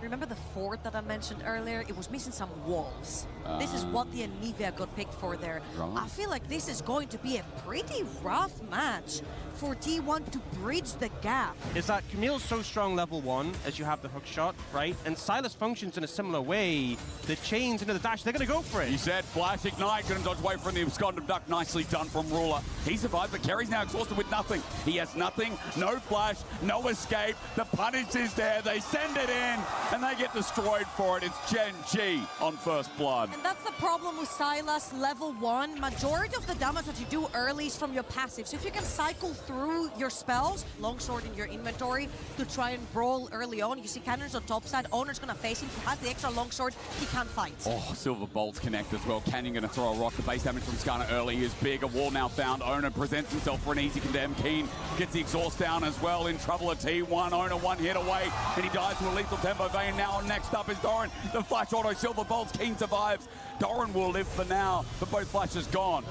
Remember the fort that I mentioned earlier? It was missing some walls. This is what the Anivia got picked for there. Right. I feel like this is going to be a pretty rough match for T1 to bridge the gap. Is that Camille's so strong level 1 as you have the hook shot, right? And Silas functions in a similar way. The chains into the dash, they're going to go for it. He said, flash ignite, couldn't dodge away from the absconded duck. Nicely done from Ruler. He survived, but Kerry's now exhausted with nothing. He has nothing, no flash, no escape. The punish is there. They send it in, and they get destroyed for it. It's Gen.G on first blood. And that's the problem with Silas level 1. Majority of the damage that you do early is from your passive. So if you can cycle through your spells, longsword in your inventory, to try and brawl early on. You see Cannon's on top side, Owner's gonna face him, he has the extra longsword, he can't fight. Oh, Silver Bolts connect as well. Canyon gonna throw a rock. The base damage from Skarner early is big. A wall now found. Owner presents himself for an easy condemn. Keen gets the exhaust down as well. In trouble at T1. Owner one hit away, and he dies to a lethal tempo vein. Now next up is Doran. The flash auto, Silver Bolts. Keen survives. Doran will live for now, but both flashes gone.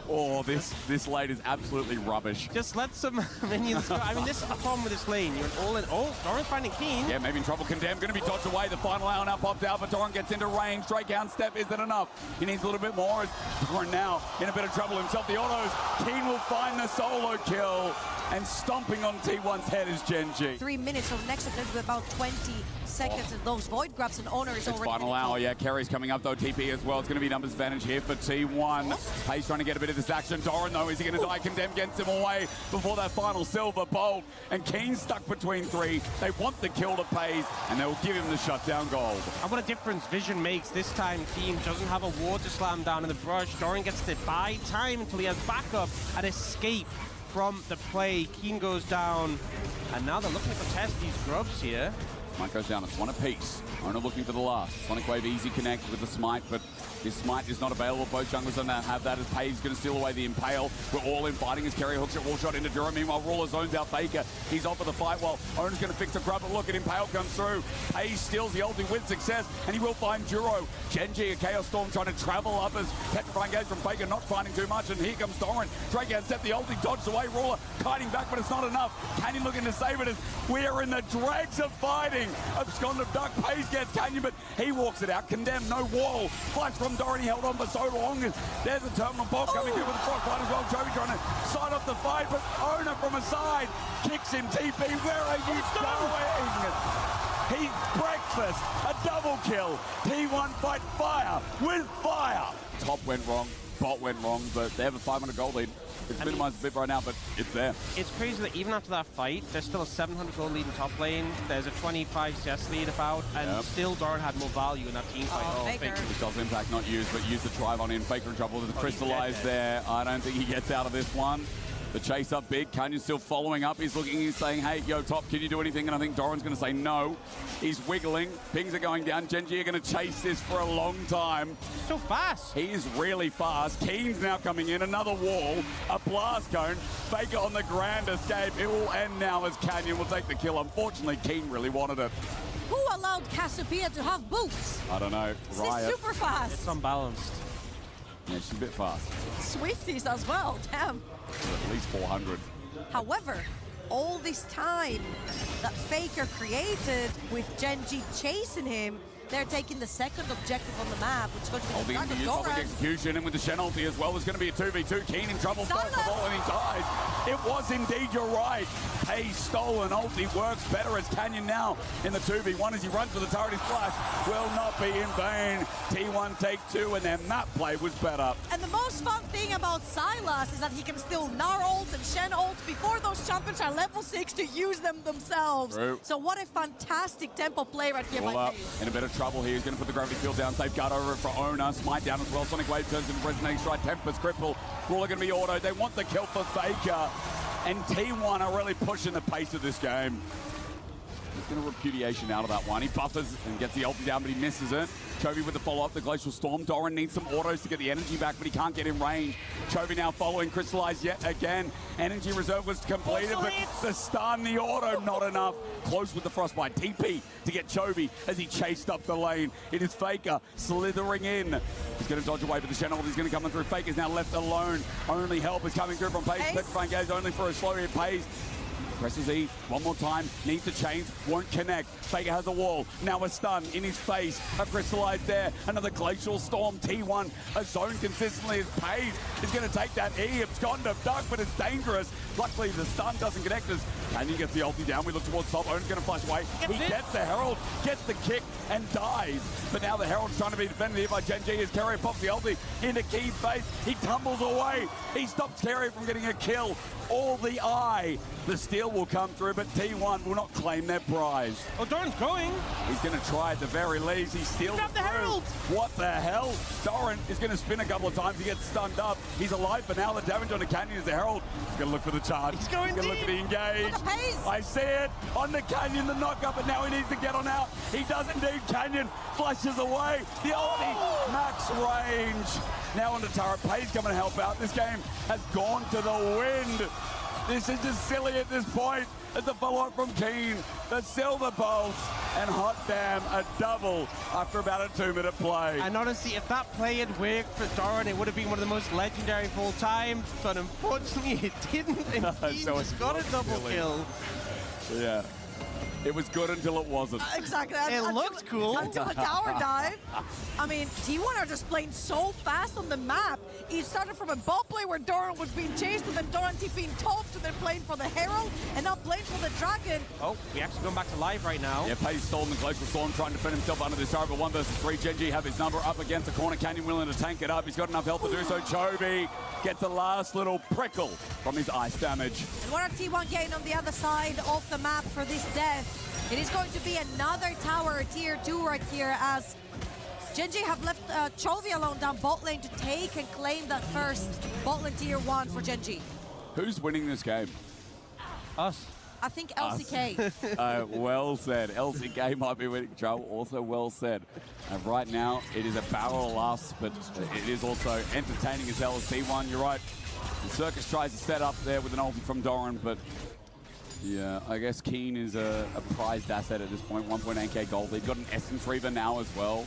Oh, this lane is absolutely rubbish. Just let some minions go. I mean, this is the problem with this lane. You're all in. Oh, Doran's finding Keen. Yeah, maybe in trouble. Condemn going to be dodged away. The final hour now popped out, but Doran gets into range. Straight down step isn't enough. He needs a little bit more. Doran now in a bit of trouble himself. The autos. Keen will find the solo kill. And stomping on T1's head is Gen.G. 3 minutes, so next up there's about 20 seconds of those void grabs, and Owner is already... Final hour, yeah. Kerry's coming up though, TP as well. It's going to be numbers advantage here for T1. Pace trying to get a bit of this action. Doran though, is he going to die? Condemn gets him away before that final Silver Bolt. And Keen stuck between three. They want the kill to Pace, and they will give him the shutdown gold. And what a difference Vision makes. This time, Keen doesn't have a ward to slam down in the brush. Doran gets to buy time until he has backup and escape from the play. Keen goes down, and now they're looking to contest these grubs here. Smite goes down, it's one apiece. Owner looking for the last. Sonic Wave easy connect with the smite, but his smite is not available. Both junglers don't have that as Pave's going to steal away the Impale. We're all in fighting as Kerry hooks it, wall shot into Dura. Meanwhile, Ruler zones out Faker. He's off for the fight while Owner's going to fix the grub, but look at Impale comes through. Pave steals the ulti with success, and he will find Duro. Gen.G, a Chaos Storm trying to travel up as Petrifying Gaze from Faker, not finding too much, and here comes Doran. Drake out, set the ulti, dodged away. Ruler kiting back, but it's not enough. Canyon looking to save it as we are in the dregs of fighting. Absconded Duck, Pace gets Canyon, but he walks it out. Condemned, no wall. Flash from Doran, he held on for so long. There's a terminal bomb coming through with the frostbite as well. Chovy trying to sign off the fight, but Owner from a side kicks him. TP, where are you going? He's breakfast, a double kill. T1 fight fire with fire. Top went wrong, bot went wrong, but they have a 500 gold lead. It's minimized a bit right now, but it's there. It's crazy that even after that fight, there's still a 700 gold lead in top lane. There's a 25 CS lead about, and still Doran had more value in that team fight. Faker. Which does impact not used, but use the drive on in. Faker in trouble with the crystallize there. I don't think he gets out of this one. The chase up big. Canyon's still following up. He's looking, he's saying, hey, yo, top, can you do anything? And I think Doran's going to say no. He's wiggling. Pings are going down. Gen.G are going to chase this for a long time. So fast. He is really fast. Keen's now coming in. Another wall. A blast cone. Faker on the grand escape. It will end now as Canyon will take the kill. Unfortunately, Keen really wanted it. Who allowed Cassiopeia to have boots? I don't know. This Riot. is super fast. It's unbalanced. Yeah, she's a bit fast. Swifties as well, damn. At least 400. However, all this time that Faker created with Gen.G chasing him, they're taking the second objective on the map, which is going to be Holding the the public execution, and with the Shen ulti as well, there's going to be a 2v2. Keen in trouble first of all, and he dies. It was indeed, you're right. Pace stolen ulti works better as Canyon now in the 2v1 as he runs for the turret. His flash will not be in vain. T1 take two, and their map play was better. And the most fun thing about Silas is that he can still Gnar ult and Shen ult before those champions are level 6 to use them themselves. True. So what a fantastic tempo play right here by Pace. In a bit of trouble here. He's going to put the gravity field down. Safeguard over it for Owner. Smite down as well. Sonic Wave turns into Resonating Strike. Tempest Cripple. Ruler going to be auto. They want the kill for Faker. And T1 are really pushing the pace of this game. He's going to repudiation out of that one. He buffers and gets the ulti down, but he misses it. Chovy with the follow-up, the Glacial Storm. Doran needs some autos to get the energy back, but he can't get in range. Chovy now following, crystallized yet again. Energy reserve was completed, but the stun, the auto, not enough. Close with the frostbite. TP to get Chovy as he chased up the lane. It is Faker slithering in. He's going to dodge away, but the Shen ult is going to come in through. Faker's now left alone. Only help is coming through from Pace. Petrifying Gaze only for a slow hit. Pace Presses E one more time, needs to change, won't connect. Faker has a wall, now a stun in his face, a crystallized there, another glacial storm. T1, a zone consistently as Paige is going to take that E, abscond duck, but it's dangerous. Luckily the stun doesn't connect as Canyon gets the ulti down. We look towards top, Owen's going to flash away. He gets the Herald, gets the kick and dies. But now the Herald's trying to be defended here by Gen.G as Carrier pops the ulti into Key's face. He tumbles away. He stops Carrier from getting a kill. All the eye. The steal will come through, but T1 will not claim their prize. Oh, Doran's going. He's going to try at the very least. He steals Grab the Herald. What the hell? Doran is going to spin a couple of times. He gets stunned up. He's alive, but now the damage on the Canyon is the Herald. He's going to look for the charge. He's going to look for the engage. I see it on the Canyon, the knockup, but now he needs to get on out. He does indeed. Canyon flashes away. The ulti, max range. Now on the turret. Pay's coming to help out. This game has gone to the wind. This is just silly at this point. It's a follow-up from Keen, the Silver Bolts, and hot damn, a double after about a 2-minute play. And honestly, if that play had worked for Doran, it would have been one of the most legendary of all time, but unfortunately it didn't, and Keen So just got a double kill. Yeah. It was good until it wasn't. Exactly. It looked cool. Until the tower dive. I mean, T1 are just playing so fast on the map. It started from a bot play where Doran was being chased, and then Doran being topped, and then playing for the Herald, and now playing for the Dragon. Oh, we actually going back to live right now. Yeah, Pay's stolen the Glacial Storm, trying to defend himself under this tower, but 1 versus 3. Gen.G have his number up against the corner. Canyon willing to tank it up. He's got enough health to do so. Chovy gets the last little prickle from his ice damage. And what are T1 getting on the other side of the map for this death? It is going to be another tower, tier 2 right here, as Gen.G have left Chovy alone down bot lane to take and claim that first bot lane tier 1 for Gen.G. Who's winning this game? Us. I think LCK. Well said. LCK might be winning. Joe, also well said. Right now, it is a battle of laughs, but it is also entertaining as hell as T1. You're right. The Circus tries to set up there with an ulti from Doran, but yeah, I guess Keen is a prized asset at this point. 1.8k gold. They've got an Essence Reaver now as well.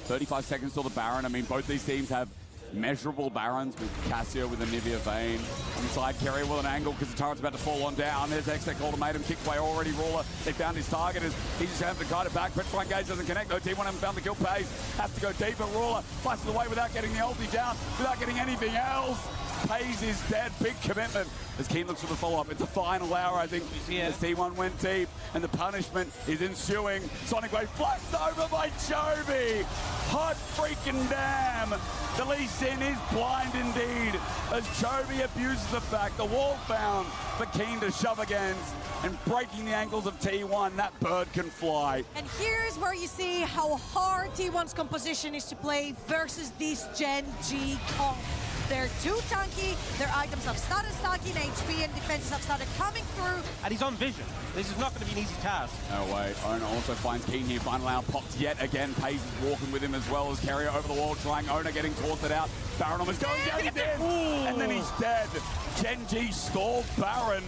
35 seconds till the Baron. I mean, both these teams have measurable Barons, with Cassio with a Nivea Vayne. Inside Carrier with an angle because the turret's about to fall on down. There's Exec Ultimatum, kick away already. Ruler, they found his target. He's just having to kite it back. Petrifying Engage doesn't connect though. T1 haven't found the kill. Pays has to go deeper. Ruler flashes away without getting the ulti down, without getting anything else. Pays is dead. Big commitment as Keen looks for the follow-up. It's a final hour, I think, as T1 went deep, and the punishment is ensuing. Sonic Wave flashed over by Chovy. Hot freaking damn. The Lee Sin is blind indeed, as Chovy abuses the fact. The wall found for Keen to shove against, and breaking the ankles of T1. That bird can fly. And here's where you see how hard T1's composition is to play versus this Gen.G comp. They're too tanky, their items have started stacking HP, and defenses have started coming through. And he's on vision. This is not going to be an easy task. No way. Ona also finds Keen here. Final hour pops yet again. Pace is walking with him as well as Carrier over the wall, trying Ona getting tossed out. Baron almost going down, he's dead. And then he's dead. Gen.G stalled Baron.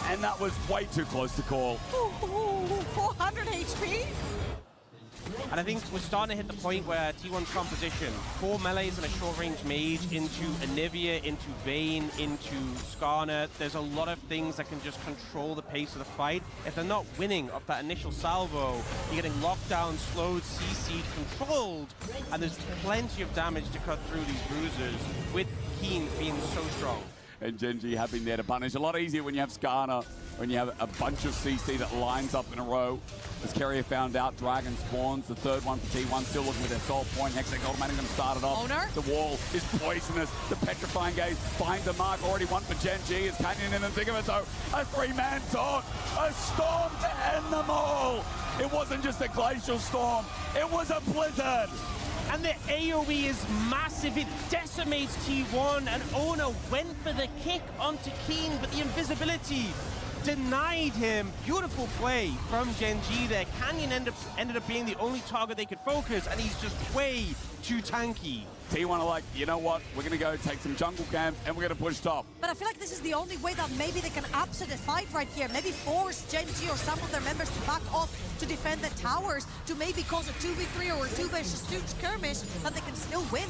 And that was way too close to call. 400 HP? And I think we're starting to hit the point where T1's composition, 4 melees and a short-range mage into Anivia, into Vayne, into Skarner. There's a lot of things that can just control the pace of the fight. If they're not winning off that initial salvo, you're getting locked down, slowed, CC'd, controlled, and there's plenty of damage to cut through these bruisers, with Keen being so strong. And Gen.G have been there to punish. A lot easier when you have Skarner, when you have a bunch of CC that lines up in a row. As Carrier found out, Dragon spawns. The third one for T1, still looking with their soul point. Hextech automatic them started off. Owner? The wall is poisonous. The Petrifying Gaze finds a mark. Already one for Gen.G. As Canyon in the thick of it though. A 3-man taunt. A storm to end them all. It wasn't just a glacial storm. It was a blizzard. And the AoE is massive. It decimates T1, and Ona went for the kick onto Keen, but the invisibility denied him. Beautiful play from Gen.G there. Canyon ended up being the only target they could focus, and he's just way too tanky. T1 are like, you know what? We're going to go take some jungle camps, and we're going to push top. But I feel like this is the only way that maybe they can upset the fight right here. Maybe force Gen.G or some of their members to back off to defend the towers, to maybe cause a 2v3 or a 2 versus 2 skirmish that they can still win.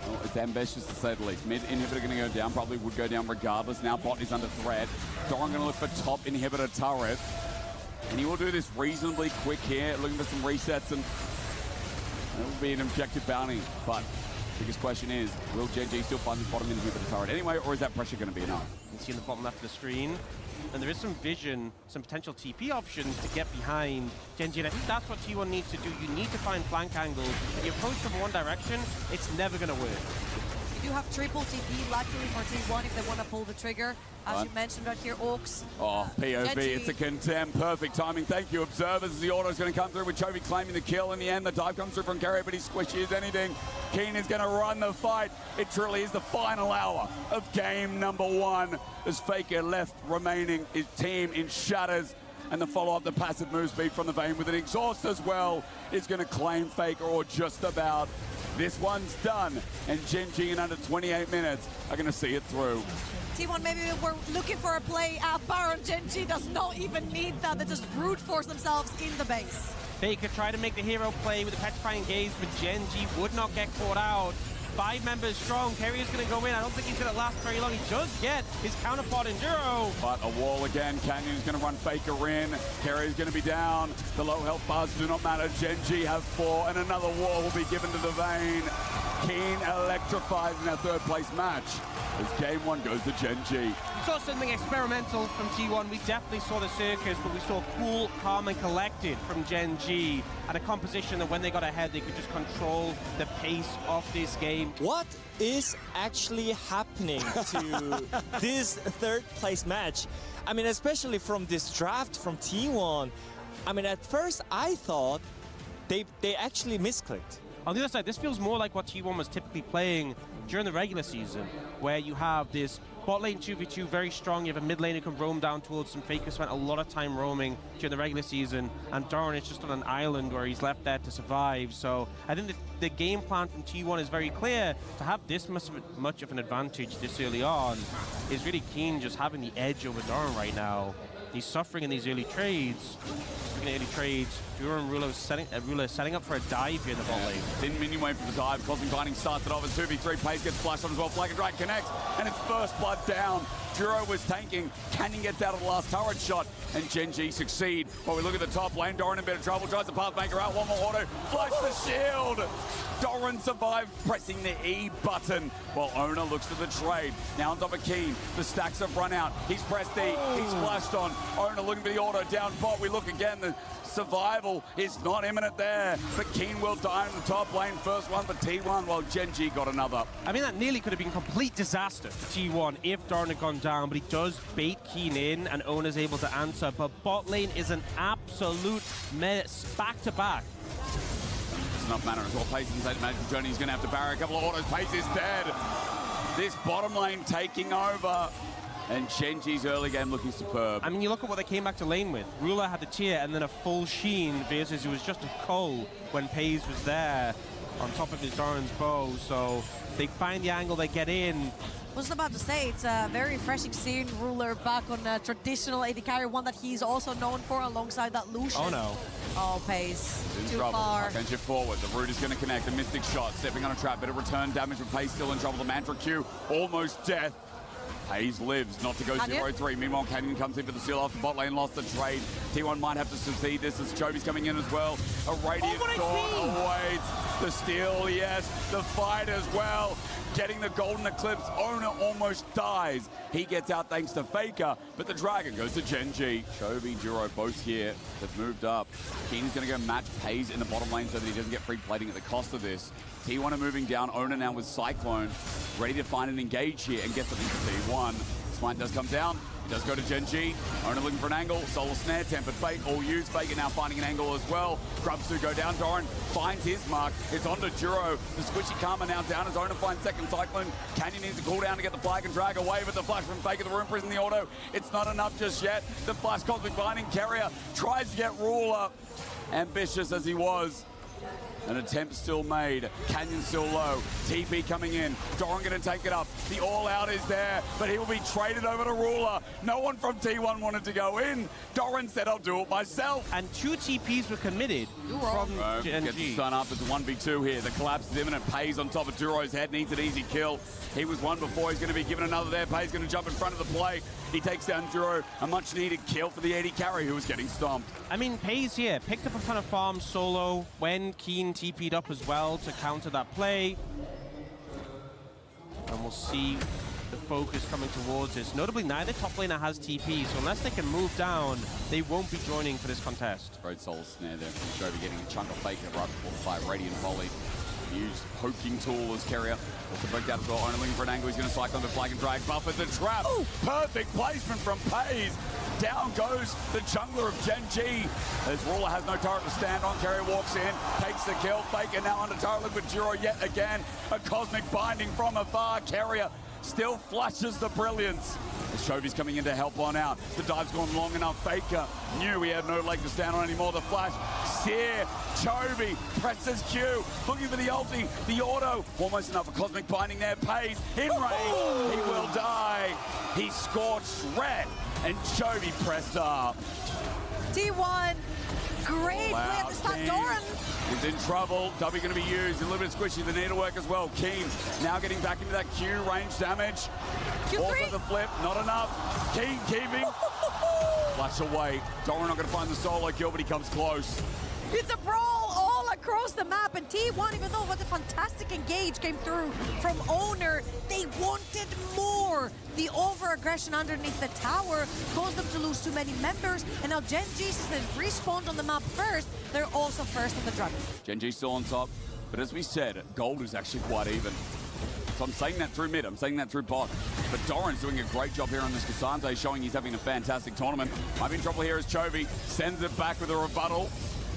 Well, it's ambitious to say the least. Mid inhibitor going to go down, probably would go down regardless. Now bot is under threat. Doran going to look for top inhibitor turret. And he will do this reasonably quick here, looking for some resets, and it will be an objective bounty. But biggest question is, will Gen.G still find the bottom inhibitor turret anyway, or is that pressure going to be enough? You can see in the bottom left of the screen. And there is some vision, some potential TP options to get behind Gen.G. And I think that's what T1 needs to do. You need to find flank angles. If you approach from one direction, it's never going to work. You do have triple TP, luckily for T1 if they want to pull the trigger. As you mentioned right here, Orcs. Oh, POV, Gen.G. it's a contempt. Perfect timing. Thank you, observers. As the auto is going to come through with Chovy claiming the kill. In the end, the dive comes through from Carrier, but he squishes anything. Keen is going to run the fight. It truly is the final hour of game number 1. As Faker left remaining his team in shatters. And the follow-up, the passive move speed from the Vayne with an exhaust as well, is going to claim Faker, or just about. This one's done, and Gen.G in under 28 minutes are going to see it through. T1, maybe we're looking for a play at Baron. Gen.G does not even need that. They just brute force themselves in the base. Faker tried to make the hero play with the petrifying gaze, but Gen.G would not get caught out. 5 members strong. Carrier's going to go in. I don't think he's going to last very long. He does get his counterpart Enduro. But a wall again. Canyon's going to run Faker in. Carrier's going to be down. The low health bars do not matter. Gen.G have 4, and another wall will be given to the Vayne. Keen electrifies in our 3rd place match as game 1 goes to Gen.G. We saw something experimental from T1. We definitely saw the circus, but we saw cool, calm, and collected from Gen.G, and a composition that when they got ahead, they could just control the pace of this game. What is actually happening to this 3rd place match? I mean, especially from this draft from T1. I mean, at first I thought they actually misclicked. On the other side, this feels more like what T1 was typically playing during the regular season, where you have this bot lane 2v2 very strong, you have a mid lane who can roam down towards some. Faker spent a lot of time roaming during the regular season, and Doran is just on an island where he's left there to survive. So I think the game plan from T1 is very clear. To have this much of an advantage this early on is really Keen just having the edge over Doran right now. He's suffering in these early trades. Looking at early trades, Duro and Ruler setting up for a dive here in the bot lane. Thin minion wave for the dive. Cosmic Binding starts it off as 2v3. Pace gets flashed on as well. Flag and Drag connects, and it's first blood down. Duro was tanking. Canyon gets out of the last turret shot, and Gen.G succeed. While we look at the top lane, Doran in a bit of trouble. Tries the Pathmaker out. One more auto. Flash the shield. Doran survived, pressing the E button, while Owner looks for the trade. Now on top of Keen, the stacks have run out. He's pressed E, he's flashed on. Owner looking for the auto down bot. We look again, the survival is not imminent there, but Keen will die in the top lane. First one for T1, while Gen.G got another. I mean, that nearly could have been complete disaster for T1 if Doran had gone down, but he does bait Keen in, and Owner's able to answer. But bot lane is an absolute mess, back to back. Enough mana as well. Pace inside the magical journey. He's going to have to barrier a couple of autos. Pace is dead. This bottom lane taking over. And Gen.G's early game looking superb. I mean, you look at what they came back to lane with. Ruler had the tier and then a full Sheen versus it was just a Cole when Pace was there on top of his Doran's bow. So they find the angle, they get in. I was about to say, it's a very refreshing seeing Ruler back on a traditional AD carry, one that he's also known for alongside that Lucian. Oh no. Oh, Pace. In Too trouble. far. Archangel forward. The root is going to connect. The Mystic shot. Stepping on a trap. Bit of return damage, but Pace still in trouble. The Mantra Q. Almost death. Hayes lives, not to go 0-3. Meanwhile, Canyon comes in for the seal after bot lane lost the trade. T1 might have to succeed this as Chovy's coming in as well. A Radiant Dawn awaits. The steal, yes. The fight as well. Getting the Golden Eclipse. Owner almost dies. He gets out thanks to Faker, but the Dragon goes to Gen.G. Chovy, Duro, both here. They've moved up. Keen's going to go match Pays in the bottom lane so that he doesn't get free plating at the cost of this. T1 are moving down. Owner now with Cyclone. Ready to find an engage here and get something for T1. Smite does come down. It does go to Gen.G. Owner looking for an angle. Solar Snare, Tempered Fate, all used. Faker now finding an angle as well. Grubsu go down. Doran finds his mark. It's on to Duro. The Squishy Karma now down as Owner finds second Cyclone. Canyon needs to cool down to get the flag and drag away, but the flash from Faker, the room prison, the auto. It's not enough just yet. The flash Cosmic Binding Carrier tries to get Ruler. Ambitious as he was, An attempt still made. Canyon still low. TP coming in. Doran going to take it up. The all-out is there, but he will be traded over to Ruler. No one from T1 wanted to go in. Doran said, I'll do it myself. And 2 TPs were committed from Gen.G. Gets the stun up. It's a 1v2 here. The collapse is imminent. Pays on top of Duro's head. Needs an easy kill. He was one before. He's going to be given another there. Pays going to jump in front of the play. He takes down Duro. A much-needed kill for the AD carry who was getting stomped. I mean, Pays here picked up a ton of farms solo when Keen TP'd up as well to counter that play. And we'll see the focus coming towards this. Notably, neither top laner has TP, so unless they can move down, they won't be joining for this contest. Great soul snare there from Chovy, getting a chunk of fake right before the fight. Radiant volley. Used poking tool as carrier. Also broke out as well. Only looking for an angle. He's going to cycle into flag and drag. Buffers the trap. Ooh. Perfect placement from Pays. Down goes the jungler of Gen.G. As Ruler has no turret to stand on. Carrier walks in, takes the kill. Faker now under turret with Duro yet again. A cosmic binding from afar. Carrier still flushes the brilliance. As Chovy's coming in to help on out. The dive's gone long enough. Faker knew he had no leg to stand on anymore. The flash. Sear. Chovy presses Q. Looking for the ulti. The auto. Almost enough. A cosmic binding there. Pays in range. He will die. He scorched red. And Chovy pressed up. T1. Great play at the start. Doran. He's in trouble. W going to be used. A little bit squishy. The needlework as well. Keen now getting back into that Q range damage. Q3. Also the flip. Not enough. Keen keeping. Flash away. Doran not going to find the solo kill, but he comes close. It's a brawl all across the map, and T1, even though what a fantastic engage came through from Owner, they wanted more. The over-aggression underneath the tower caused them to lose too many members, and now Gen.G, since they respawned on the map first, they're also first on the dragon. Gen.G still on top, but as we said, gold is actually quite even. So I'm saying that through mid, I'm saying that through bot. But Doran's doing a great job here on this Cassante, showing he's having a fantastic tournament. Might be in trouble here as Chovy sends it back with a rebuttal.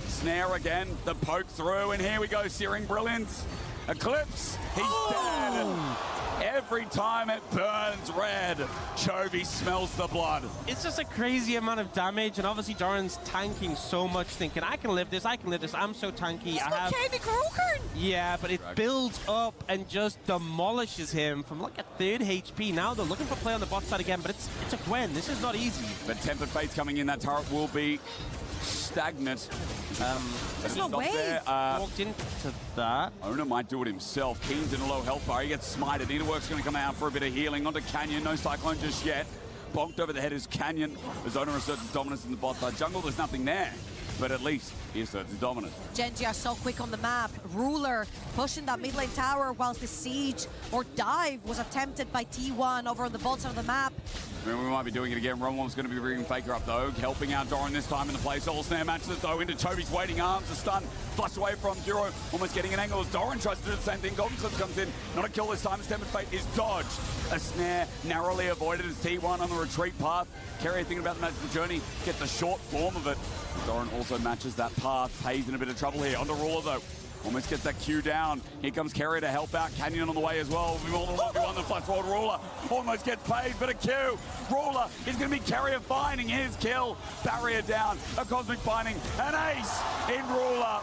Snare again, the poke through, and here we go, Searing Brilliance. Eclipse, he's dead. Every time it burns red, Chovy smells the blood. It's just a crazy amount of damage, and obviously Doran's tanking so much, thinking, I can live this, I'm so tanky. He's got Chovy Kroken. Yeah, but it builds up and just demolishes him from like a 3rd HP. Now they're looking for play on the bot side again, but it's a Gwen. This is not easy. But Tempered Fate's coming in, that turret will be stagnant. There's no way. Walked into that. Owner might do it himself. Keen's in a low health bar. He gets smited. Needlework's going to come out for a bit of healing. Onto Canyon. No Cyclone just yet. Bonked over the head is Canyon. As Owner asserts his dominance in the bot side jungle, there's nothing there. But at least he asserts his dominance. Gen.G are so quick on the map. Ruler pushing that mid lane tower whilst the siege or dive was attempted by T1 over on the bot side of the map. I mean, we might be doing it again. Romwom's going to be bringing Faker up, though. Helping out Doran this time in the play. Soul Snare matches it, though, into Chovy's waiting arms. A stun flushed away from Duro. Almost getting an angle as Doran tries to do the same thing. Golden Clips comes in. Not a kill this time. Tempered Fate is dodged. A snare narrowly avoided as T1 on the retreat path. Carrier thinking about the magical journey. Gets a short form of it. Doran also matches that path. Pays in a bit of trouble here. Onto Ruler, though. Almost gets that Q down. Here comes Carrier to help out. Canyon on the way as well. Will be more than 1v1 than flash forward. Ruler almost gets paid, but a Q. Ruler is going to be Carrier finding his kill. Barrier down. A cosmic binding. An ace in Ruler.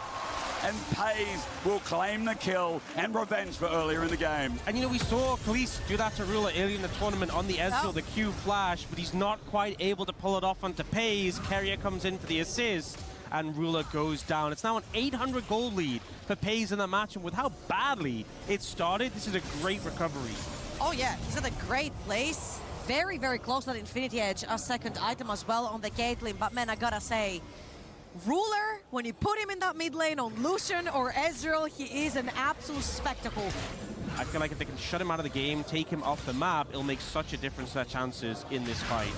And Pays will claim the kill and revenge for earlier in the game. And you know, we saw Khalees do that to Ruler earlier in the tournament on the Ezreal, the Q flash, but he's not quite able to pull it off onto Pays. Carrier comes in for the assist, and Ruler goes down. It's now an 800 gold lead for Pays in the match, and with how badly it started, this is a great recovery. Oh yeah, he's at a great place. Very, very close to that Infinity Edge, a second item as well on the Caitlyn. But man, I gotta say, Ruler, when you put him in that mid lane on Lucian or Ezreal, he is an absolute spectacle. I feel like if they can shut him out of the game, take him off the map, it'll make such a difference to their chances in this fight.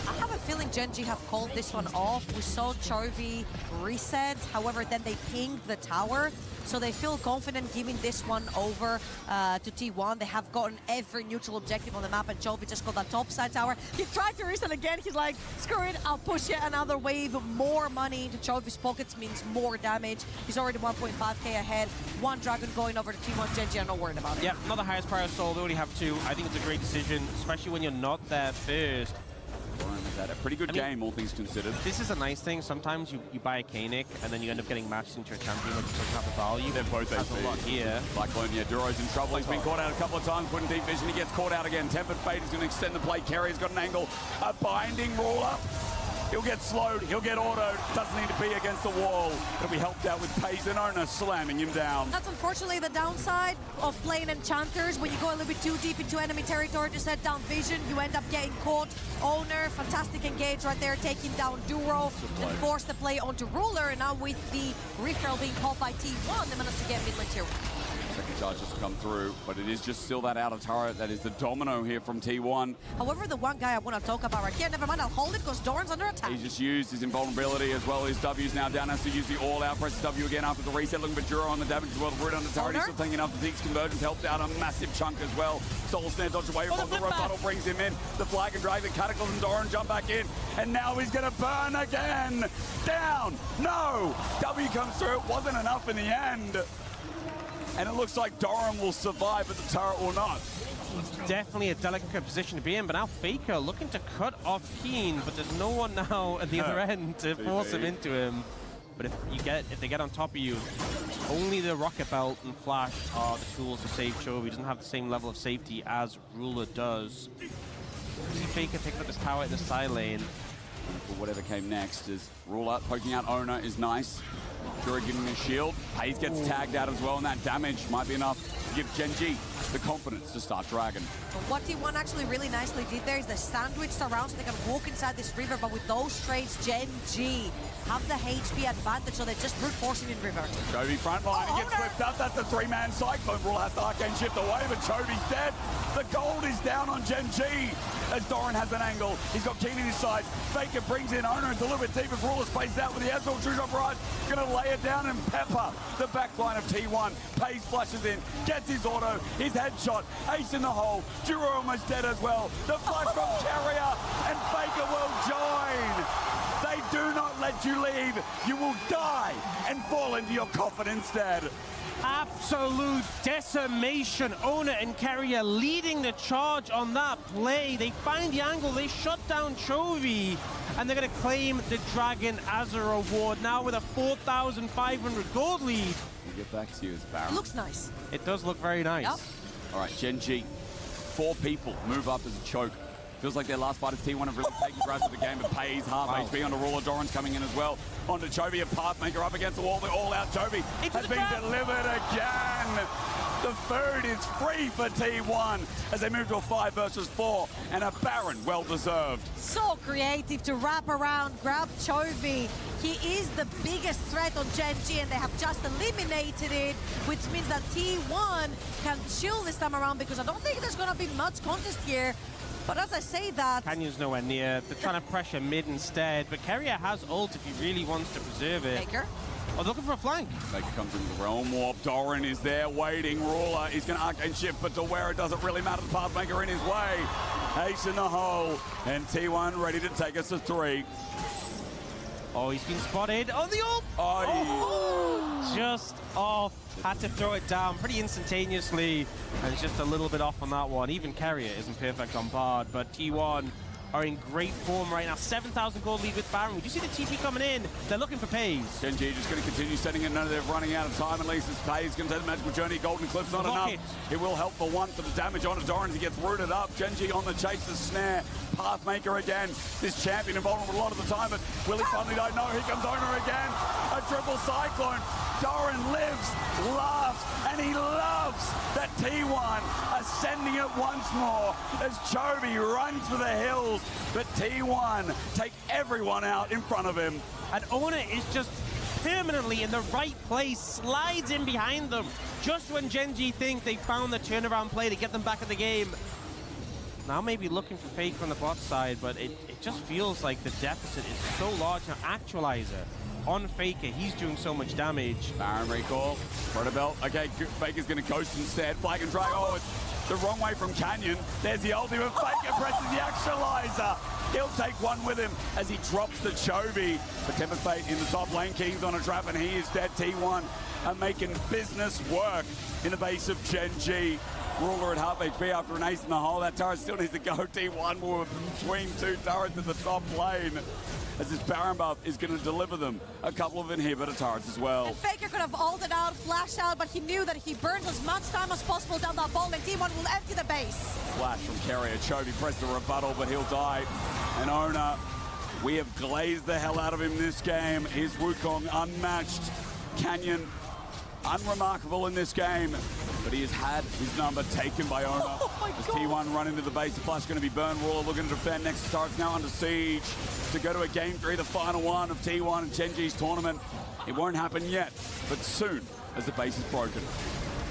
I have a feeling Gen.G have called this one off. We saw Chovy reset, however, then they pinged the tower. So they feel confident giving this one over to T1. They have gotten every neutral objective on the map, and Chovy just got that top side tower. He tried to reset again. He's like, screw it, I'll push yet another wave. More money into Chovy's pockets means more damage. He's already 1.5k ahead. One dragon going over to T1. Gen.G are not worried about it. Yeah, not the highest priority soul. They only have 2. I think it's a great decision, especially when you're not there first. Had a pretty good game, all things considered. This is a nice thing. Sometimes you buy a Kanik and then you end up getting matched into a champion which doesn't have the value. They're both has a lot here. Cyclone, yeah, Duro's in trouble. He's been caught out a couple of times, put in deep vision. He gets caught out again. Tempered Fate is going to extend the play. Carrier's got an angle. A binding ruler. He'll get slowed, he'll get autoed, doesn't need to be against the wall. It'll be helped out with Pace and Owner slamming him down. That's unfortunately the downside of playing Enchanters. When you go a little bit too deep into enemy territory to set down vision, you end up getting caught. Owner, fantastic engage right there, taking down Duro and force the play onto Ruler. And now with the refill being caught by T1, they managed to get mid lane tier 1. Second charge has come through, but it is just still that outer turret that is the domino here from T1. However, the one guy I want to talk about right here, never mind, I'll hold it because Doran's under attack. He just used his invulnerability as well. His W's now down, has to use the all-out, presses W again after the reset, looking for Duro on the damage as well. The root on the turret, he's still taking enough. The Zeke's convergence helped out a massive chunk as well. Soul Snare dodge away from the rebuttal, brings him in. The flag and drag, the Cataclysm, and Doran jump back in, and now he's going to burn again. Down, no! W comes through, it wasn't enough in the end. And it looks like Doran will survive, but the turret will not. Definitely a delicate position to be in, but now Faker looking to cut off Keen, but there's no one now at the other end to force him into him. But if they get on top of you, only the Rocket Belt and Flash are the tools to save Chovy. He doesn't have the same level of safety as Ruler does. See Faker picking up his tower in the side lane. For whatever came next is Ruler poking out Owner is nice. Dura giving a shield. Hayes gets tagged out as well, and that damage might be enough to give Gen.G the confidence to start Dragon. But what T1 actually really nicely did there is they sandwiched around so they can walk inside this river, but with those trades, Gen.G have the HP advantage, so they're just brute forcing in river. Chovy front line, he gets whipped up. That's a three-man Cyclone. Ruler has to arcane shift away, but Chovy's dead. The gold is down on Gen.G as Doran has an angle. He's got Keen in his side. Faker brings in Owner. It's a little bit deep as Ruler spaces out with the Azul True Shot Barrage. Gonna lay it down and pepper the back line of T1. Pace flushes in, gets his auto, his headshot, ace in the hole. Duro almost dead as well. The flash from Carrier, and Faker will join. They do not let you leave. You will die and fall into your coffin instead. Absolute decimation. Owner and Carrier leading the charge on that play. They find the angle, they shut down Chovy, and they're going to claim the Dragon as a reward now with a 4,500 gold lead. We'll get back to you as Baron. It looks nice. It does look very nice. Yep. All right, Gen.G, 4 people move up as a choke. Feels like their last fight as T1 have really taken grasp of the game, but Pays half HP onto Ruler. Doran's coming in as well. Onto Chovy, a Pathmaker up against the wall. The all-out Chovy has been delivered again. The food is free for T1 as they move to a 5 versus 4, and a Baron well-deserved. So creative to wrap around, grab Chovy. He is the biggest threat on Gen.G, and they have just eliminated it, which means that T1 can chill this time around because I don't think there's going to be much contest here. But as I say that... Canyon's nowhere near. They're trying to pressure mid instead, but Carrier has ult if he really wants to preserve it. Baker. Oh, they're looking for a flank. Baker comes into the Realm Warp. Doran is there waiting. Ruler is going to arcane shift, but to where it doesn't really matter. The Pathmaker in his way. Ace in the hole, and T1 ready to take us to 3. Oh, he's been spotted. Oh, the ult! Oh, just off. Had to throw it down pretty instantaneously, and just a little bit off on that one. Even Carrier isn't perfect on Bard, but T1 are in great form right now. 7,000 gold lead with Baron. Would you see the TP coming in? They're looking for Pays. Gen.G just going to continue setting it. They're running out of time. At least as Pays going to take the magical journey. Golden Clip's not enough. It will help for one for the damage onto Doran as he gets rooted up. Gen.G on the chase, the snare. Pathmaker again. This champion invulnerable a lot of the time, but will he finally die? No, here comes Owner again. A triple cyclone. Doran lives, laughs, and he loves that T1 ascending it once more as Chovy runs for the hills. But T1 take everyone out in front of him. And Owner is just permanently in the right place, slides in behind them, just when Gen.G think they found the turnaround play to get them back in the game. Now maybe looking for Faker on the bot side, but it just feels like the deficit is so large now. Actualizer on Faker, he's doing so much damage. Baron recall, Protobelt. Okay, Faker's going to ghost instead. Flag and drag. Oh, it's the wrong way from Canyon. There's the ultimate. Faker presses the Actualizer. He'll take one with him as he drops the Chovy. But Tempered Fate in the top lane. King's on a trap, and he is dead. T1 are making business work in the base of Gen.G. Ruler at half HP after an ace in the hole. That turret still needs to go. T1 will between two turrets in the top lane. As this Baron buff is going to deliver them a couple of inhibitor turrets as well. And Faker could have ulted out, flashed out, but he knew that if he burns as much time as possible down that ball, then T1 will empty the base. Flash from Carrier. Chovy pressed the rebuttal, but he'll die. And Owner, we have glazed the hell out of him this game. His Wukong unmatched. Canyon, unremarkable in this game. But he has had his number taken by Owner. Oh As T1 run into the base, the flash going to be burned. Ruler looking to defend. Next starts now under siege to go to a game 3, the final one of T1 and Gen.G's tournament. It won't happen yet, but soon as the base is broken.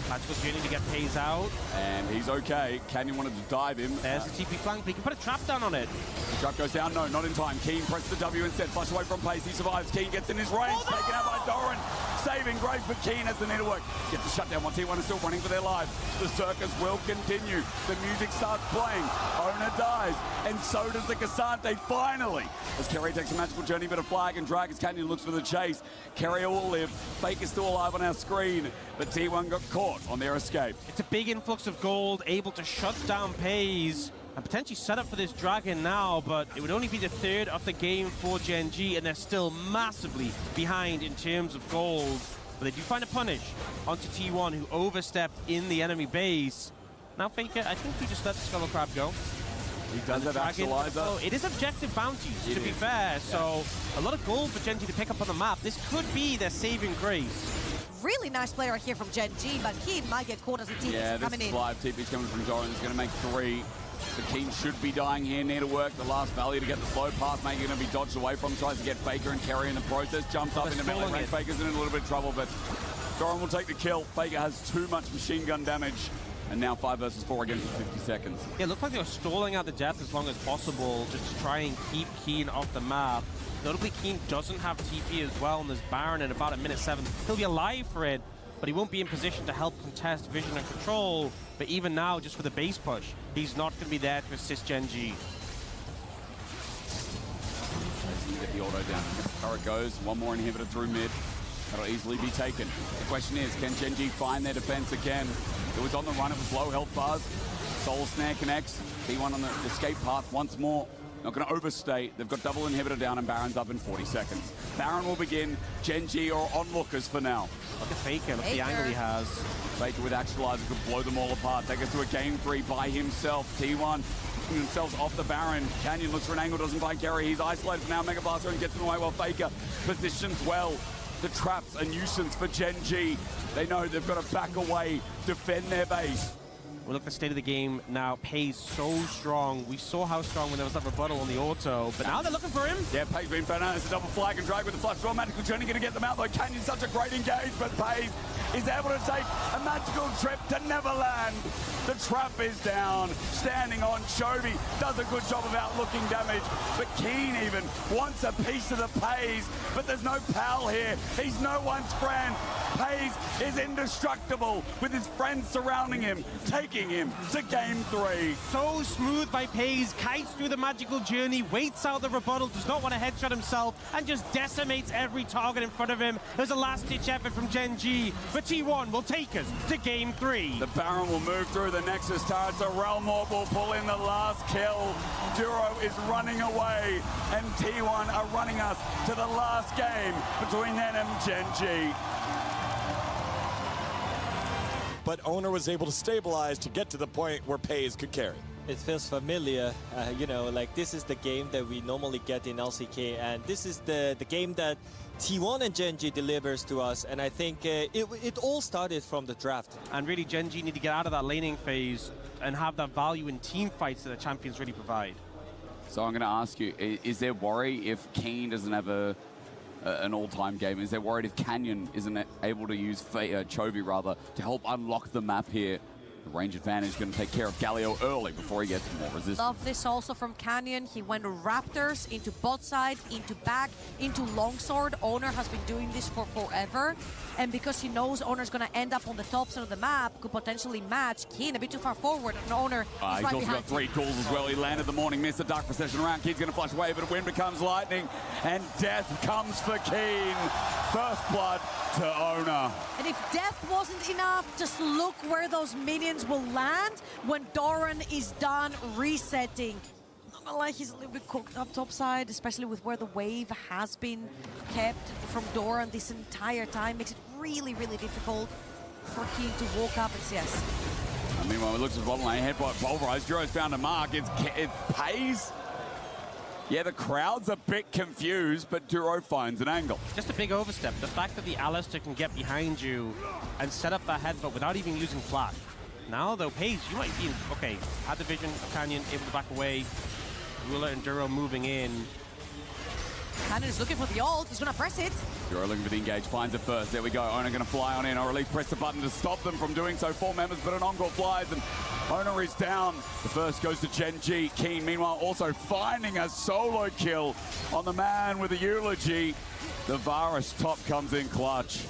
Magical Journey to get Pays out. And he's okay. Canyon wanted to dive him. There's the TP flank, but he can put a trap down on it. The trap goes down. No, not in time. Keen presses the W instead. Flash away from Pace. He survives. Keen gets in his range. Oh, no! Taken out by Doran. Saving Grudge, but Keen has the needlework. Gets the shutdown while T1 is still running for their lives. The circus will continue. The music starts playing. Owner dies. And so does the Cassante finally. As Carrier takes a magical journey, but a flag and drag as Canyon looks for the chase. Carrier will live. Fake is still alive on our screen. But T1 got caught on their escape. It's a big influx of gold, able to shut down Pays and potentially set up for this dragon now, but it would only be the third of the game for Gen.G, and they're still massively behind in terms of gold. But they do find a punish onto T1, who overstepped in the enemy base. Now Faker, I think he just let the Skull Crab go. He does have Actualizer. Oh, it is objective bounties, to be fair, yeah. So a lot of gold for Gen.G to pick up on the map. This could be their saving grace. Really nice player here from Gen.G, but he might get caught as the TP's coming in. Yeah, this live TP's coming from Doran. He's going to make 3. The King should be dying here. Need to work the last valley to get the slow path. Maybe going to be dodged away from. Tries to get Faker and Carry in the process. Jumps up into melee range. Faker's in a little bit of trouble, but Doran will take the kill. Faker has too much machine gun damage. And now 5 versus 4 again for 50 seconds. Yeah, it looked like they were stalling out the depth as long as possible, just to try and keep Keen off the map. Notably, Keen doesn't have TP as well, and there's Baron in about a minute 7. He'll be alive for it, but he won't be in position to help contest vision and control. But even now, just for the base push, he's not going to be there to assist Gen.G. Get the auto down. Turret goes. One more inhibitor through mid. That'll easily be taken. The question is, can Gen.G find their defense again? It was on the run. It was low health bars. Soul Snare connects. T1 on the escape path once more. Not going to overstay. They've got double inhibitor down and Baron's up in 40 seconds. Baron will begin. Gen.G are onlookers for now. Look at Faker. Look at the angle he has. Faker with Actualizer could blow them all apart. Take us to a game 3 by himself. T1 themselves off the Baron. Canyon looks for an angle, doesn't find Carry. He's isolated for now. Mega Blaster and gets him away while Faker positions well. The trap's a nuisance for Gen.G. They know they've got to back away, defend their base. Well, look at the state of the game now. Pays so strong. We saw how strong when there was that rebuttal on the auto, but now they're looking for him. Yeah, Pays being found out. It's a double flag and drag with the flash. Draw magical journey going to get them out though. Canyon's such a great engage, but Pays is able to take a magical trip to Neverland. The trap is down. Standing on Chovy does a good job of outlooking damage, but Keen even wants a piece of the Pays, but there's no pal here. He's no one's friend. Pays is indestructible with his friends surrounding him, taking him to game 3. So smooth by Pays, kites through the magical journey, waits out the rebuttal, does not want to headshot himself, and just decimates every target in front of him. There's a last-ditch effort from Gen.G, but T1 will take us to game 3. The Baron will move through the Nexus tower, so Realmorb will pull in the last kill. Duro is running away, and T1 are running us to the last game between them and Gen.G. But Owner was able to stabilize to get to the point where Pays could carry. It feels familiar, you know, like this is the game that we normally get in LCK, and this is the game that T1 and Gen.G delivers to us, and I think it all started from the draft. And really, Gen.G need to get out of that laning phase and have that value in team fights that the champions really provide. So I'm going to ask you, is there worry if Keen doesn't have an all-time game? Is there worried if Canyon isn't able to use Chovy rather to help unlock the map here? The range advantage is going to take care of Galio early before he gets more resistance. Love this also from Canyon. He went Raptors into bot side, into back, into longsword. Owner has been doing this for forever. And because he knows Owner's going to end up on the top side of the map, could potentially match Keen a bit too far forward. And Owner is He's right also behind got 3 calls as well. He landed the morning, missed the dark procession around. Keen's going to flash away, but wind becomes lightning. And death comes for Keen. First blood to Owner. And if death wasn't enough, just look where those minions minions will land when Doran is done resetting. Not gonna lie, he's a little bit cooked up topside, especially with where the wave has been kept from Doran this entire time. Makes it really, really difficult for Keen to walk up and CS. And meanwhile, it looks at bottom lane, headbutt pulverized. Duro's found a mark. It pays. Yeah, the crowd's a bit confused, but Duro finds an angle. Just a big overstep. The fact that the Alistair can get behind you and set up that headbutt without even using flash. Now, though, Paige, you might be... Okay, had the vision of Canyon, able to back away. Ruler and Duro moving in. Cannon is looking for the ult. He's going to press it. Duro looking for the engage, finds it first. There we go. Owner going to fly on in, or at least press the button to stop them from doing so. 4 members, but an encore flies, and Owner is down. The first goes to Gen.G. Keen, meanwhile, also finding a solo kill on the man with the eulogy. The Varus top comes in clutch.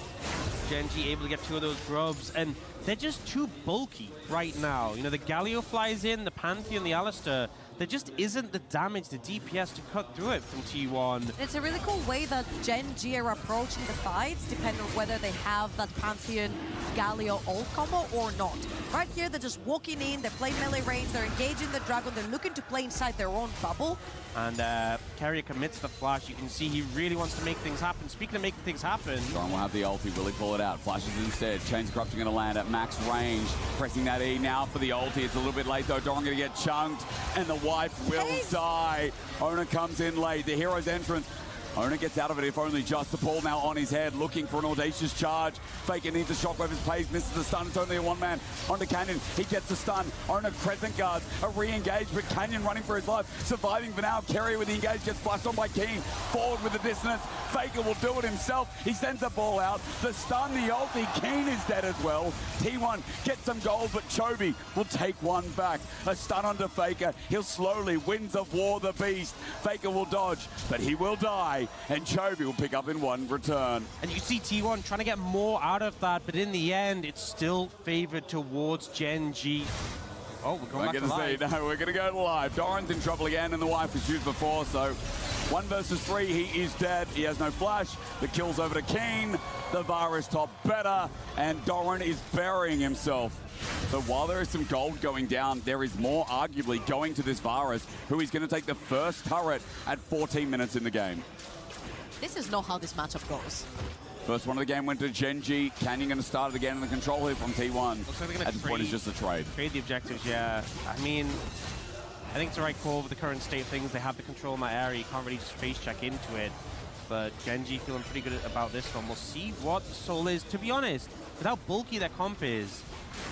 Gen.G able to get 2 of those grubs, and they're just too bulky right now. You know, the Galio flies in, the Pantheon, the Alistair. There just isn't the damage, the DPS to cut through it from T1. It's a really cool way that Gen.G are approaching the fights, depending on whether they have that Pantheon Galio ult combo or not. Right here, they're just walking in, they're playing melee range, they're engaging the Dragon, they're looking to play inside their own bubble. And Carrier commits the flash. You can see he really wants to make things happen. Speaking of making things happen... Doran will have the ulti. Will he pull it out? Flashes instead. Chains of Corruption going to land at max range. Pressing that E now for the ulti. It's a little bit late though. Doran going to get chunked. And the wife will die. Owner comes in late. The hero's entrance. Owner gets out of it, if only just. The ball now on his head, looking for an audacious charge. Faker needs a shockwave as Paige misses the stun. It's only a one-man onto Canyon. He gets the stun. Owner crescent guards, a re-engage, but Canyon running for his life. Surviving for now. Carrier with the engage gets flushed on by Keen. Forward with the dissonance. Faker will do it himself. He sends the ball out. The stun, the ulti. Keen is dead as well. T1 gets some gold, but Chovy will take one back. A stun onto Faker. He'll slowly, Winds of War, the beast. Faker will dodge, but he will die. And Chovy will pick up in one return. And you see T1 trying to get more out of that, but in the end, it's still favored towards Gen.G. Oh, we're going back to live. No, we're going to go live. Doran's in trouble again, and the wife was used before, so 1 versus 3, he is dead. He has no flash. The kill's over to Keen. The Varus top better, and Doran is burying himself. So while there is some gold going down, there is more arguably going to this Varus, who is going to take the first turret at 14 minutes in the game. This is not how this matchup goes. First one of the game went to Gen.G. Canyon going to start it again in the control here from T1. Looks like they're going at this point, it's just a trade. Trade the objectives, yeah. I mean, I think it's the right call with the current state of things. They have the control in that area. You can't really just face check into it. But Gen.G feeling pretty good about this one. We'll see what Soul is. To be honest, with how bulky their comp is,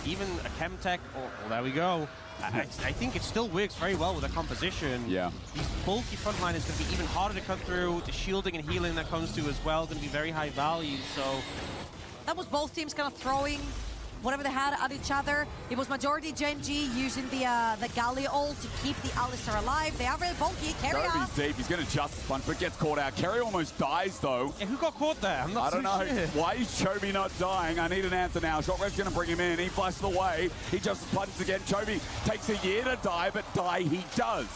even a Chemtech, well, there we go. I think it still works very well with the composition. Yeah. These bulky frontline is going to be even harder to cut through. The shielding and healing that comes to as well going to be very high value. So that was both teams kind of throwing whatever they had at each other. It was majority Gen.G using the Galio ult to keep the Alistair alive. They are very bulky. Carrier. Chovy's deep. He's going to just punch, but gets caught out. Carrier almost dies, though. Yeah, who got caught there? I'm not I don't know. Sure. Why is Chovy not dying? I need an answer now. Shockwave's going to bring him in. He flashes away. He just punches again. Chovy takes a year to die, but die he does.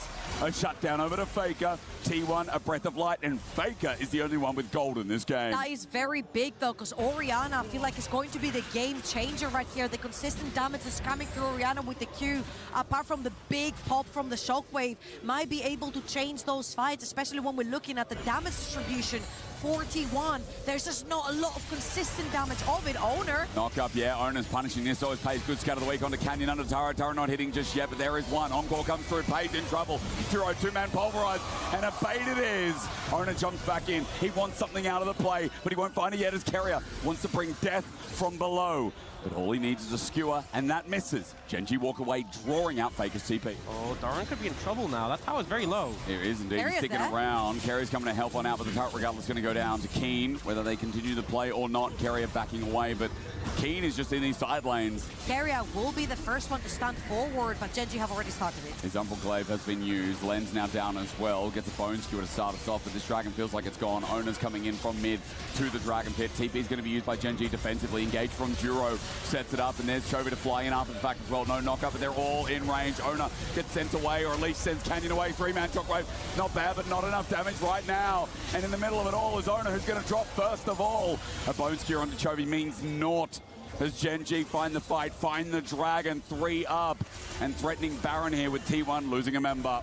A shutdown over to Faker. T1, a breath of light, and Faker is the only one with gold in this game. That is very big, though, because Orianna, I feel like, is going to be the game changer right here. The consistent damage is coming through Orianna with the Q, apart from the big pop from the Shockwave, might be able to change those fights, especially when we're looking at the damage distribution. 41. There's just not a lot of consistent damage of it. Owner. Knock up, yeah. Owner's punishing this. Always Paige. Good scatter of the week onto Canyon under Tara. Tara not hitting just yet, but there is one. Encore comes through. Paige in trouble. Duro, 2-man pulverized, and a bait it is. Owner jumps back in. He wants something out of the play, but he won't find it yet as Carrier wants to bring death from below. But all he needs is a skewer, and that misses. Gen.G walk away, drawing out Faker's TP. Oh, Doran could be in trouble now. That tower's very low. Here is indeed. Carrier's He's sticking there. around. Carrier's coming to help on out, but the turret regardless is going to go down to Keen. Whether they continue the play or not, Carrier backing away, but Keen is just in these side lanes. Carrier will be the first one to stand forward, but Gen.G have already started it. His Umbral has been used. Len's now down as well. Gets a bone skewer to start us off, but this Dragon feels like it's gone. Owner's coming in from mid to the Dragon Pit. TP is going to be used by Gen.G defensively. Engaged from Duro. Sets it up, and there's Chovy to fly in after the fact as well. No knock-up, but they're all in range. Owner gets sent away, or at least sends Canyon away. 3-man shockwave. Not bad, but not enough damage right now. And in the middle of it all is Owner, who's going to drop first of all. A bone skewer onto Chovy means naught. As Gen.G find the fight, find the dragon, 3 up, and threatening Baron here with T1 losing a member.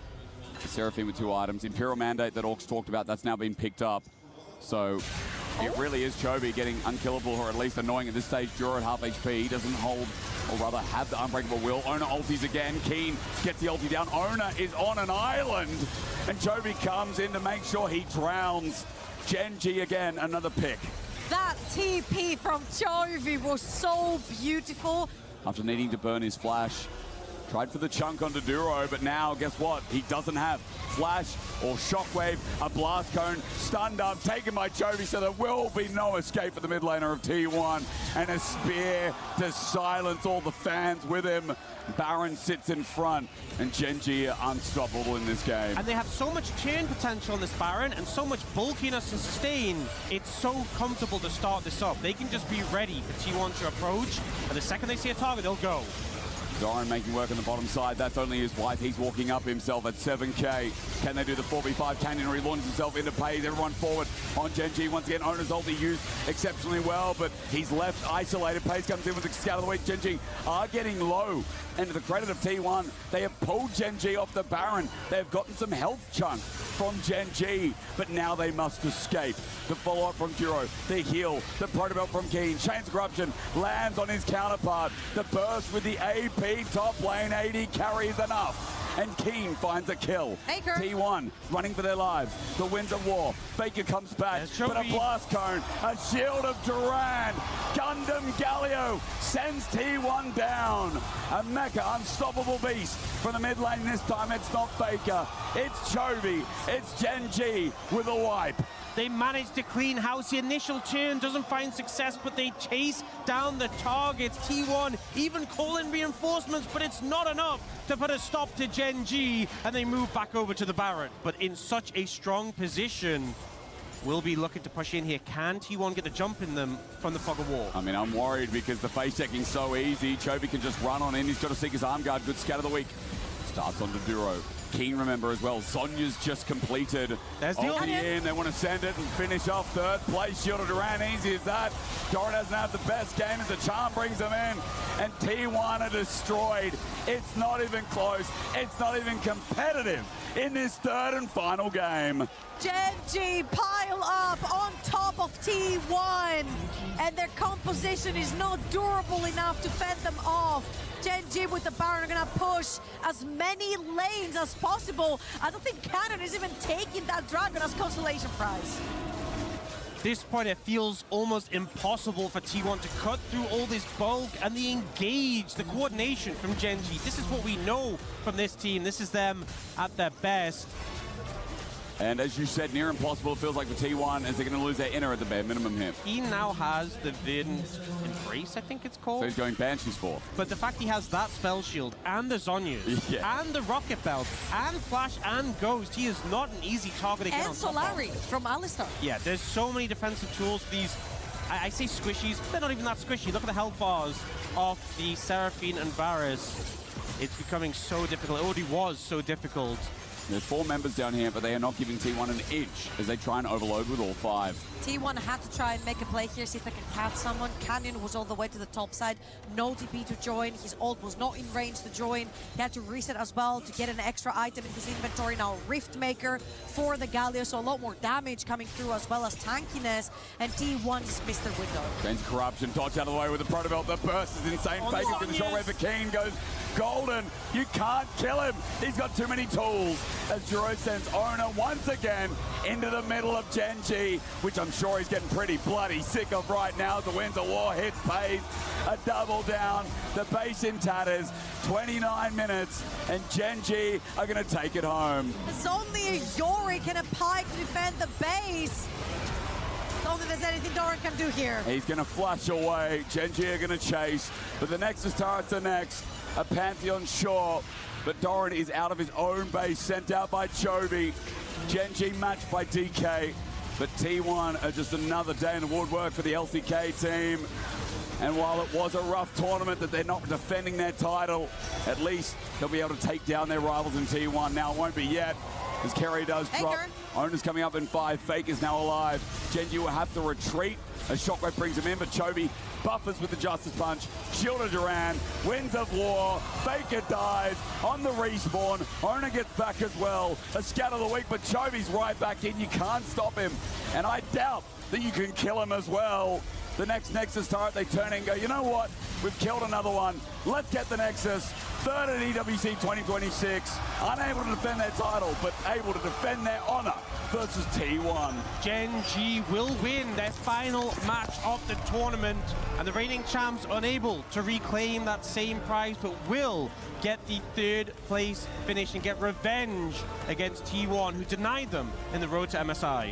Seraphine with 2 items. Imperial Mandate that Orcs talked about, that's now been picked up. So it really is Chovy getting unkillable, or at least annoying at this stage. Duro at half HP. He doesn't hold, or rather have the unbreakable will. Ona ulties again. Keen gets the ulti down. Ona is on an island, and Chovy comes in to make sure he drowns. Gen.G again, another pick. That TP from Chovy was so beautiful. After needing to burn his flash, tried for the chunk onto Duro, but now, guess what? He doesn't have flash or shockwave, a blast cone, stunned up, taken by Chovy, so there will be no escape for the mid laner of T1, and a spear to silence all the fans with him. Baron sits in front, and Gen.G are unstoppable in this game. And they have so much turn potential on this Baron and so much bulkiness and sustain. It's so comfortable to start this up. They can just be ready for T1 to approach, and the second they see a target, they'll go. Doran making work on the bottom side. That's only his wife. He's walking up himself at 7k. Can they do the 4v5? Canyon relaunches himself into Pays. Everyone forward on Gen.G. Once again, Ona's ulti used exceptionally well, but he's left isolated. Pays comes in with the scout of the week. Gen.G are getting low. And to the credit of T1, they have pulled Gen.G off the Baron. They've gotten some health chunk from Gen.G, but now they must escape. The follow-up from Duro, the heal, the protobelt from Keen. Chains of Corruption lands on his counterpart. The burst with the AP top lane, 80 carries enough. And Keen finds a kill. Faker. T1 running for their lives. The winds of war. Faker comes back, but a blast cone, a shield of Duran. Gundam Galio sends T1 down. A mecha unstoppable beast from the mid lane this time. It's not Faker, it's Chovy, it's Gen.G with a wipe. They manage to clean house. The initial turn doesn't find success, but they chase down the targets. T1 even call in reinforcements, but it's not enough to put a stop to Gen.G, and they move back over to the Baron. But in such a strong position, we'll be looking to push in here. Can T1 get the jump in them from the fog of war? I mean, I'm worried because the face checking's so easy. Chovy can just run on in. He's got to seek his arm guard. Good scout of the week. Starts on to Duro. Keen, remember, as well. Sonya's just completed. There's the ulti in. They want to send it and finish off third place. Shield of Duran, easy as that. Doran hasn't had the best game as the charm brings them in. And T1 are destroyed. It's not even close. It's not even competitive in this third and final game. Gen.G pile up on top of T1, and their composition is not durable enough to fend them off. Gen.G with the Baron are gonna push as many lanes as possible. I don't think Cannon is even taking that dragon as consolation prize. At this point, it feels almost impossible for T1 to cut through all this bulk and the engage, the coordination from Gen.G. This is what we know from this team. This is them at their best. And as you said, near impossible it feels like for T1 as they're going to lose their inner at the bare minimum here. He now has the Verdant Embrace, I think it's called. So he's going Banshee's forth. But the fact he has that spell shield and the Zhonya's and the Rocket Belt and Flash and Ghost, he is not an easy target again. And Solari from Alistar. Yeah, there's so many defensive tools for these. I say squishies, they're not even that squishy. Look at the health bars of the Seraphine and Varus. It's becoming so difficult. It already was so difficult. There's 4 members down here, but they are not giving T1 an inch as they try and overload with all 5. T1 had to try and make a play here, see if they can catch someone. Canyon was all the way to the top side. No TP to join. His ult was not in range to join. He had to reset as well to get an extra item in his inventory. Now Rift Maker for the Galio, so a lot more damage coming through as well as tankiness. And T1 just missed their window. Chains of Corruption, dodge out of the way with the protobelt. The burst is insane. Faker with the shockwave for Keen goes golden. You can't kill him. He's got too many tools. As Duro sends Ona once again into the middle of Gen.G, which I'm sure he's getting pretty bloody sick of right now. The Winds of War hits Pays, a double down, the base in tatters, 29 minutes, and Gen.G are going to take it home. There's only a Yorick and a Pike to defend the base. Don't think there's anything Doran can do here. He's going to flush away. Gen.G are going to chase, but the Nexus turrets are next. A Pantheon sure, but Doran is out of his own base, sent out by Chovy. Gen.G matched by DK, but T1 are just another day in the woodwork for the LCK team. And while it was a rough tournament that they're not defending their title, at least they'll be able to take down their rivals in T1. Now it won't be yet, as Kerry does drop. Ona's coming up in 5, Fake is now alive. Gen.G will have to retreat as Shockwave brings him in, but Chovy buffers with the Justice Punch, shielded Duran, Winds of War, Faker dies, on the respawn, Owner gets back as well, a scat of the week, but Chovy's right back in, you can't stop him, and I doubt that you can kill him as well. The next Nexus turret, they turn and go, you know what, we've killed another one, let's get the Nexus. Third at EWC 2026, unable to defend their title, but able to defend their honor versus T1. Gen.G will win their final match of the tournament, and the reigning champs unable to reclaim that same prize, but will get the third place finish and get revenge against T1, who denied them in the road to MSI.